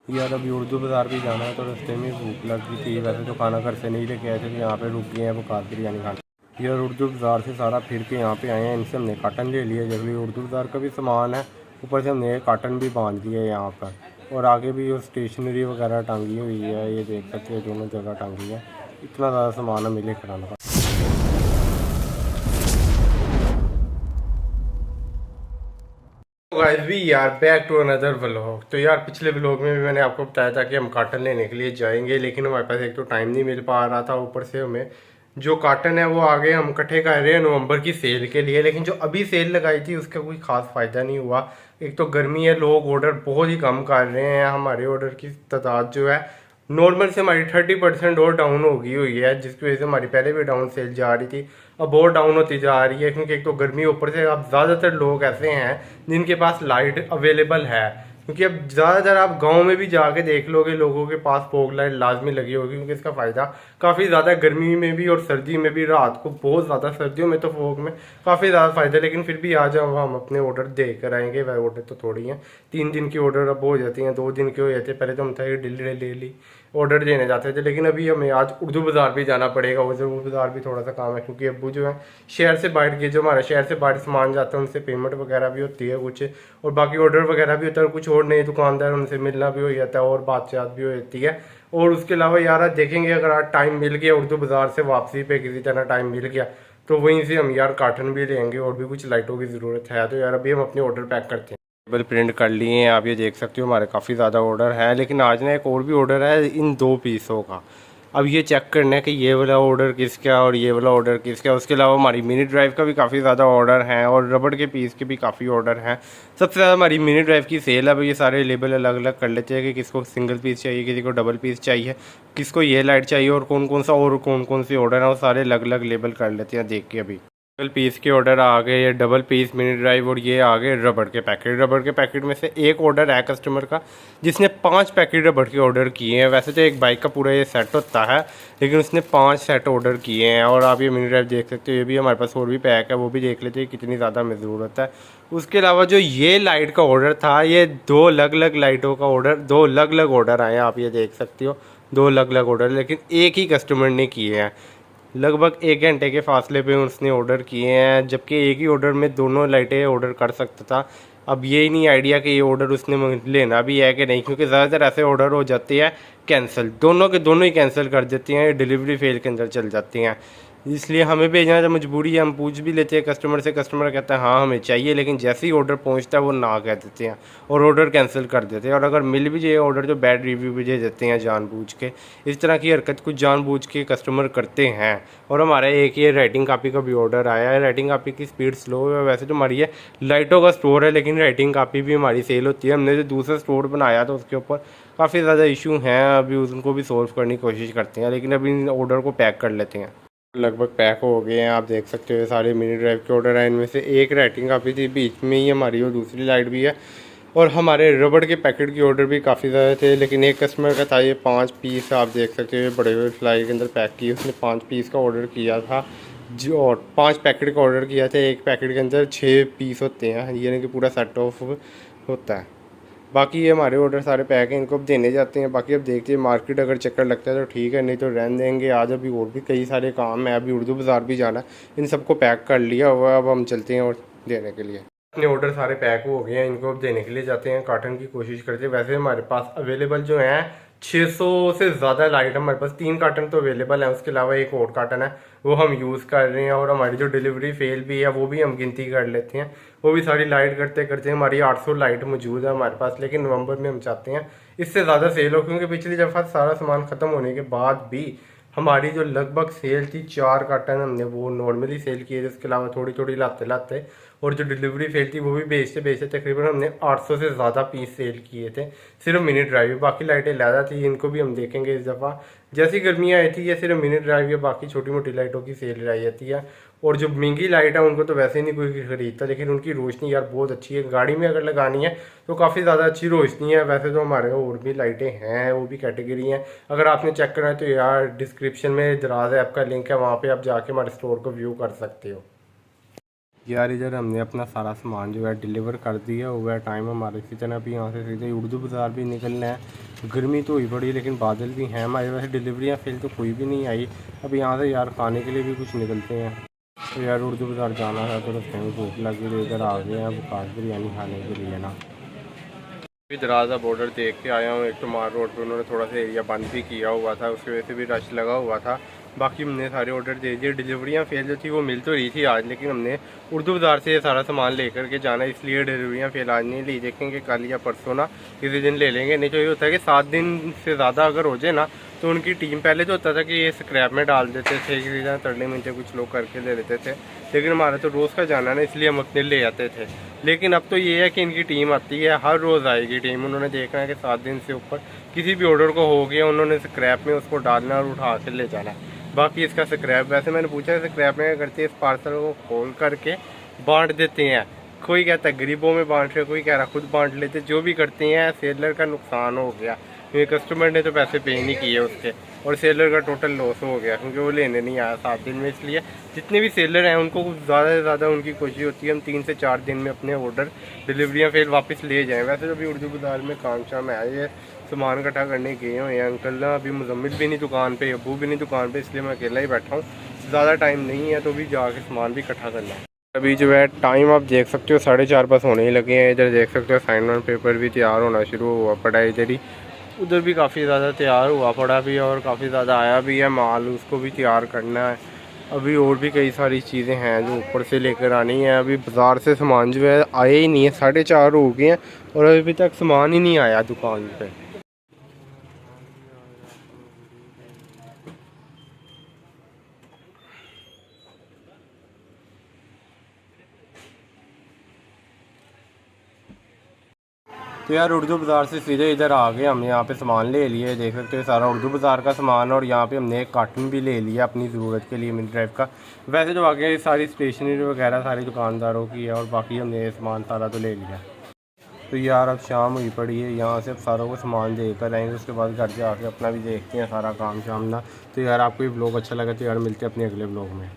यार अभी उर्दू बाज़ार भी जाना है तो रास्ते में भूख लग गई थी। वैसे तो खाना घर से नहीं लेके आए थे तो यहाँ पे रुक गए हैं बुखार बिरयानी खाने। यार उर्दू बाज़ार से सारा फिर के यहाँ पे आए हैं। इनसे हमने काटन ले लिया। जब भी उर्दू बाज़ार का भी सामान है, ऊपर से हमने काटन भी बांध लिया है यहाँ पर। और आगे भी वो स्टेशनरी वगैरह टांगी हुई है, ये देख सकते हैं दोनों जगह टांगी है। इतना ज़्यादा सामान हमें लेकर आना पड़ा। गाइस भी यार बैक टू अनदर व्लॉग। तो यार पिछले व्लॉग में भी मैंने आपको बताया था कि हम काटन लेने के लिए जाएंगे, लेकिन हमारे पास एक तो टाइम नहीं मिल पा रहा था, ऊपर से हमें जो काटन है वो आगे हम इकट्ठे कर रहे हैं नवंबर की सेल के लिए। लेकिन जो अभी सेल लगाई थी उसका कोई खास फायदा नहीं हुआ। एक तो गर्मी है, लोग ऑर्डर बहुत ही कम कर रहे हैं। हमारे ऑर्डर की तादाद जो है नॉर्मल से हमारी 30% और डाउन हो गई हुई है, जिसकी वजह से हमारी पहले भी डाउन सेल जा रही थी, अब और डाउन होती जा रही है। क्योंकि एक तो गर्मी, ऊपर से अब ज़्यादातर लोग ऐसे हैं जिनके पास लाइट अवेलेबल है। क्योंकि अब ज़्यादातर आप गांव में भी जाके देख लोगे, लोगों के पास फॉग लाइट लाजमी लगी होगी, क्योंकि इसका फ़ायदा काफ़ी ज़्यादा गर्मी में भी और सर्दी में भी, रात को बहुत ज़्यादा, सर्दियों में तो फॉग में काफ़ी ज़्यादा फ़ायदा है। लेकिन फिर भी आज हम अपने ऑर्डर दे कर आएंगे। वह ऑर्डर तो थोड़ी हैं, 3 दिन की ऑर्डर अब हो जाती हैं, 2 दिन के हो जाते। पहले तो हम था डेली डेली ऑर्डर देने जाते थे, लेकिन अभी हमें आज उर्दू बाज़ार भी जाना पड़ेगा। उर्दू बाज़ार भी थोड़ा सा काम है, क्योंकि अब्बू जो है शहर से बाहर के, जो हमारा शहर से बाहर सामान जाता है, उनसे पेमेंट वगैरह भी होती है कुछ, और बाकी ऑर्डर वगैरह भी होता है। कुछ और नए दुकानदार, उनसे मिलना भी हो जाता है और बातचीत भी हो जाती है। और उसके अलावा यार आज देखेंगे, अगर आज टाइम मिल गया उर्दू बाज़ार से वापसी पे किसी तरह टाइम मिल गया तो वहीं से हम यार काटन भी लेंगे, और भी कुछ लाइटों की ज़रूरत है। तो यार अभी हम अपने ऑर्डर पैक करते हैं। टेबल प्रिंट कर लिए हैं, आप ये देख सकते हो हमारे काफ़ी ज़्यादा ऑर्डर है। लेकिन आज ना एक और भी ऑर्डर है इन 2 पीसों का। अब ये चेक करना है कि ये वाला ऑर्डर किसका और ये वाला ऑर्डर किसका। उसके अलावा हमारी मिनी ड्राइव का भी काफ़ी ज़्यादा ऑर्डर है, और रबड़ के पीस के भी काफ़ी ऑर्डर हैं। सबसे ज़्यादा हमारी मिनी ड्राइव की सेल है। अब ये सारे लेबल अलग अलग कर लेते हैं कि किसको सिंगल पीस चाहिए, किसी को डबल पीस चाहिए, किसको ये लाइट चाहिए, और कौन कौन सा और कौन कौन सी ऑर्डर है, वो सारे अलग अलग लेबल कर लेते हैं देख के। अभी सिंगल पीस के ऑर्डर आ गए, ये डबल पीस मिनी ड्राइव, और ये आ गए रबड़ के पैकेट। रबड़ के पैकेट में से एक ऑर्डर है कस्टमर का जिसने 5 पैकेट रबड़ के ऑर्डर किए हैं। वैसे तो एक बाइक का पूरा ये सेट होता है, लेकिन उसने 5 सेट ऑर्डर किए हैं। और आप ये मिनी ड्राइव देख सकते हो, ये भी हमारे पास और भी पैक है, वो भी देख लेते हैं कितनी ज़्यादा हमें ज़रूरत है। उसके अलावा जो ये लाइट का ऑर्डर था, ये 2 अलग अलग लाइटों का ऑर्डर, 2 अलग अलग ऑर्डर आए हैं, आप ये देख सकते हो 2 अलग अलग ऑर्डर, लेकिन एक ही कस्टमर ने किए हैं। लगभग 1 घंटे के फासले पे उसने ऑर्डर किए हैं, जबकि एक ही ऑर्डर में दोनों लाइटें ऑर्डर कर सकता था। अब ये ही नहीं आइडिया कि ये ऑर्डर उसने लेना भी है कि नहीं, क्योंकि ज़्यादातर ऐसे ऑर्डर हो जाते हैं कैंसिल, दोनों के दोनों ही कैंसिल कर देती हैं, डिलीवरी फेल के अंदर चल जाती हैं। इसलिए हमें भेजना तो मजबूरी है। हम पूछ भी लेते हैं कस्टमर से, कस्टमर कहता है हाँ हमें चाहिए, लेकिन जैसे ही ऑर्डर पहुंचता है वो ना कह देते हैं और ऑर्डर कैंसिल कर देते हैं। और अगर मिल भी जाए ऑर्डर तो बैड रिव्यू भी दे देते हैं जानबूझ के। इस तरह की हरकत कुछ जानबूझ के कस्टमर करते हैं। और हमारा एक ये राइटिंग कापी का भी ऑर्डर आया है। राइटिंग कापी की स्पीड स्लो है। वैसे तो हमारी ये लाइटों का स्टोर है, लेकिन राइटिंग कापी भी हमारी सेल होती है। हमने जो दूसरा स्टोर बनाया था उसके ऊपर काफ़ी ज़्यादा इशू हैं, अभी उनको भी सॉल्व करने की कोशिश करते हैं, लेकिन अभी ऑर्डर को पैक कर लेते हैं। लगभग पैक हो गए हैं, आप देख सकते हो सारे मिनी ड्राइव के ऑर्डर हैं। इनमें से एक राइटिंग कापी थी बीच में ही हमारी, और दूसरी लाइट भी है। और हमारे रबड़ के पैकेट की ऑर्डर भी काफ़ी ज़्यादा थे, लेकिन एक कस्टमर का था ये 5 पीस, आप देख सकते हो बड़े बड़े फ्लाई के अंदर पैक किए। उसने 5 पीस का ऑर्डर किया था, जो और 5 पैकेट का ऑर्डर किया था। एक पैकेट के अंदर 6 पीस होते हैं, यानी कि पूरा सेट ऑफ होता है। बाकी ये हमारे ऑर्डर सारे पैक हैं, इनको अब देने जाते हैं। बाकी अब देखते हैं मार्केट अगर चक्कर लगता है तो ठीक है, नहीं तो रहने देंगे। आज अभी और भी कई सारे काम है, अभी उर्दू बाज़ार भी जाना है। इन सबको पैक कर लिया हुआ, अब हम चलते हैं और देने के लिए। अपने ऑर्डर सारे पैक हो गए हैं, इनको अब देने के लिए जाते हैं, काटन की कोशिश करते हैं। वैसे हमारे पास अवेलेबल जो हैं 600 से ज़्यादा लाइट, हमारे पास 3 कार्टन तो अवेलेबल हैं, उसके अलावा एक और कार्टन है वो हम यूज़ कर रहे हैं। और हमारी जो डिलीवरी फेल भी है वो भी हम गिनती कर लेते हैं, वो भी सारी लाइट करते करते हमारी 800 लाइट मौजूद है हमारे पास। लेकिन नवंबर में हम चाहते हैं इससे ज़्यादा सेल हो, क्योंकि पिछली दफ़ा सारा सामान ख़त्म होने के बाद भी हमारी जो लगभग सेल थी 4 कार्टन हमने वो नॉर्मली सेल किए थे। उसके अलावा थोड़ी थोड़ी लाते लाते, और जो डिलीवरी फेल थी वो भी बेचते बेचते तकरीबन हमने 800 से ज़्यादा पीस सेल किए थे सिर्फ मिनी ड्राइव। बाकी लाइटें ज़्यादा थी, इनको भी हम देखेंगे इस दफ़ा। जैसी गर्मियाँ आई थी ये सिर्फ मिनी ड्राइव या बाकी छोटी मोटी लाइटों की सेल रही जाती है। और जो महंगी लाइट है उनको तो वैसे ही नहीं कोई खरीदता, लेकिन उनकी रोशनी यार बहुत अच्छी है, गाड़ी में अगर लगानी है तो काफ़ी ज़्यादा अच्छी रोशनी है। वैसे तो हमारे और भी लाइटें हैं, वो भी कैटेगरी हैं, अगर आपने चेक करना है तो यार डिस्क्रिप्शन में दराज ऐप का लिंक है, वहाँ पे आप जाके हमारे स्टोर को व्यू कर सकते हो। यार इधर हमने अपना सारा सामान जो है डिलीवर कर दिया हुआ है। टाइम हमारे इसी तरह भी यहाँ से सीधे उर्दू बाज़ार भी निकलना है, गर्मी तो हुई पड़ी है लेकिन बादल भी हैं हमारे। वैसे डिलीवरियाँ फेल तो कोई भी नहीं आई। अब यहाँ से यार खाने के लिए भी कुछ निकलते हैं। तो यार उर्दू बाज़ार जाना था तो रस्ते में भूख लगी तो इधर आ गए हैं बुखार बिरयानी खाने के लिए ना। अभी दराजा बॉर्डर देख के आया हूँ। एक तो मार रोड पे उन्होंने थोड़ा सा एरिया बंद भी किया हुआ था, उसकी वजह से भी रश लगा हुआ था। बाकी हमने सारे ऑर्डर दे दिए। डिलीवरियाँ फेल जो थी वो मिल तो रही थी आज, लेकिन हमने उर्दू बाज़ार से ये सारा सामान लेकर के जाना, इसलिए डिलीवरियाँ फेल आज नहीं ली। देखेंगे कल या परसों ना किसी दिन ले लेंगे। नहीं तो ये होता है कि 7 दिन से ज़्यादा अगर हो जाए ना तो उनकी टीम, पहले तो होता था कि ये स्क्रैप में डाल देते थे, किसी तरह तड़ने मिनटे कुछ लोग करके ले लेते थे, लेकिन हमारा तो रोज़ का जाना ना इसलिए हम अपने ले आते थे। लेकिन अब तो ये है कि इनकी टीम आती है, हर रोज़ आएगी टीम। उन्होंने देखना है कि 7 दिन से ऊपर किसी भी ऑर्डर को हो गया, उन्होंने स्क्रैप में उसको डालना और उठा के ले जाना। बाकी इसका स्क्रैप, वैसे मैंने पूछा स्क्रैप में क्या करते हैं, इस पार्सल को खोल करके बांट देते हैं। कोई कहता है गरीबों में बांट रहे, कोई कह रहा खुद बांट लेते। जो भी करते हैं सेलर का नुकसान हो गया, क्योंकि कस्टमर ने तो पैसे पे नहीं किए उसके, और सेलर का टोटल लॉस हो गया क्योंकि वो लेने नहीं आया 7 दिन में। इसलिए जितने भी सेलर हैं उनको ज़्यादा से ज़्यादा उनकी कोशिश होती है हम 3 से 4 दिन में अपने ऑर्डर डिलीवरियाँ फिर वापस ले जाएँ। वैसे तो अभी उर्दू बाज़ार में काम शाम है, ये सामान इकट्ठा करने गए हुए हैं अंकल ना। अभी मुजम्मिल भी नहीं दुकान पे, अबू भी नहीं दुकान पे, इसलिए मैं अकेला ही बैठा हूँ। ज़्यादा टाइम नहीं है तो भी जाके सामान भी इकट्ठा करना है। अभी जो है टाइम आप देख सकते हो 4:30 बस होने ही लगे हैं। इधर देख सकते हो असाइनमेंट पेपर भी तैयार होना शुरू हुआ पड़ा है इधर ही। उधर भी काफ़ी ज़्यादा तैयार हुआ पड़ा भी है और काफ़ी ज़्यादा आया भी है माल, उसको भी तैयार करना है। अभी और भी कई सारी चीज़ें हैं जो ऊपर से लेकर आनी है। अभी बाज़ार से सामान जो है आया ही नहीं है, 4:30 हो गए हैं और अभी तक सामान ही नहीं आया दुकान पे। तो यार उर्दू बाज़ार से सीधे इधर आ गए, हमने यहाँ पे सामान ले लिए। देख सकते हो सारा उर्दू बाज़ार का सामान, और यहाँ पे हमने एक कार्टन भी ले लिया अपनी ज़रूरत के लिए मिनी ड्राइव का। वैसे तो आगे सारी स्टेशनरी वगैरह सारे दुकानदारों की है और बाकी हमने सामान सारा तो ले लिया। तो यार अब शाम हुई पड़ी है, यहाँ से अब सारों को सामान दे कर आएंगे, उसके बाद घर जाके अपना भी देखते हैं सारा काम शाम ना। तो यार आपको ये ब्लॉग अच्छा लगा तो यार मिलते हैं अपने अगले ब्लॉग में।